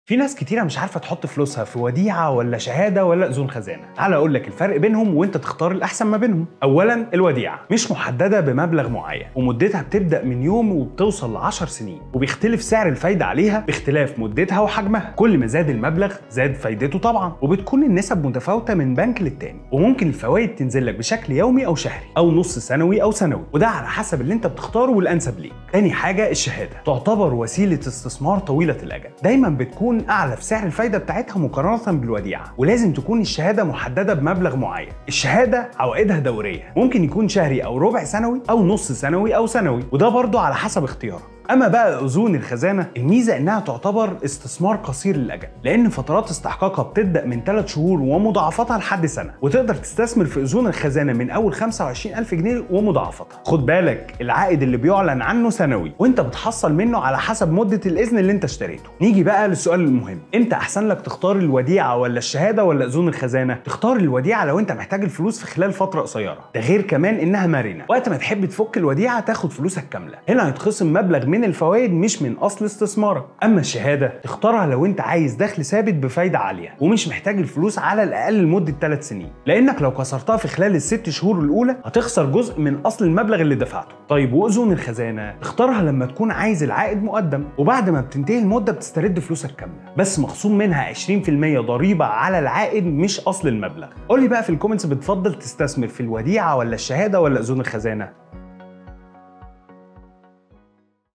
في ناس كتيرة مش عارفة تحط فلوسها في وديعة ولا شهادة ولا أذون خزانة. تعال أقول لك الفرق بينهم وأنت تختار الأحسن ما بينهم. أولاً الوديعة مش محددة بمبلغ معين، ومدتها بتبدأ من يوم وبتوصل ل10 سنين، وبيختلف سعر الفايدة عليها باختلاف مدتها وحجمها. كل ما زاد المبلغ زاد فايدته طبعاً، وبتكون النسب متفاوتة من بنك للتاني، وممكن الفوائد تنزل لك بشكل يومي أو شهري أو نص سنوي أو سنوي، وده على حسب اللي أنت بتختاره والأنسب ليك. تاني حاجة الشهادة، تعتبر وسيلة استثمار طويلة الأجل، دايماً بتكون أعلى في سعر الفايدة بتاعتها مقارنة بالوديعة، ولازم تكون الشهادة محددة بمبلغ معين. الشهادة عوائدها دورية، ممكن يكون شهري أو ربع سنوي أو نص سنوي أو سنوي، وده برضه على حسب اختيارك. اما بقى اذون الخزانه، الميزه انها تعتبر استثمار قصير الاجل، لان فترات استحقاقها بتبدا من 3 شهور ومضاعفتها لحد سنه، وتقدر تستثمر في اذون الخزانه من اول 25000 جنيه ومضاعفتها. خد بالك العائد اللي بيعلن عنه سنوي، وانت بتحصل منه على حسب مده الاذن اللي انت اشتريته. نيجي بقى للسؤال المهم، امتى احسن لك تختار الوديعه ولا الشهاده ولا اذون الخزانه؟ تختار الوديعه لو انت محتاج الفلوس في خلال فتره قصيره، ده غير كمان انها مرنه، وقت ما تحب تفك الوديعه تاخد فلوسك كامله، هنا هيتخصم مبلغ من الفوائد مش من اصل استثمارك. اما الشهاده تختارها لو انت عايز دخل ثابت بفايده عاليه، ومش محتاج الفلوس على الاقل لمده 3 سنين، لانك لو كسرتها في خلال ال6 شهور الاولى هتخسر جزء من اصل المبلغ اللي دفعته. طيب واذون الخزانه تختارها لما تكون عايز العائد مقدم، وبعد ما بتنتهي المده بتسترد فلوسك كامله، بس مخصوم منها 20% ضريبه على العائد مش اصل المبلغ. قول لي بقى في الكومنتس، بتفضل تستثمر في الوديعه ولا الشهاده ولا اذون الخزانه؟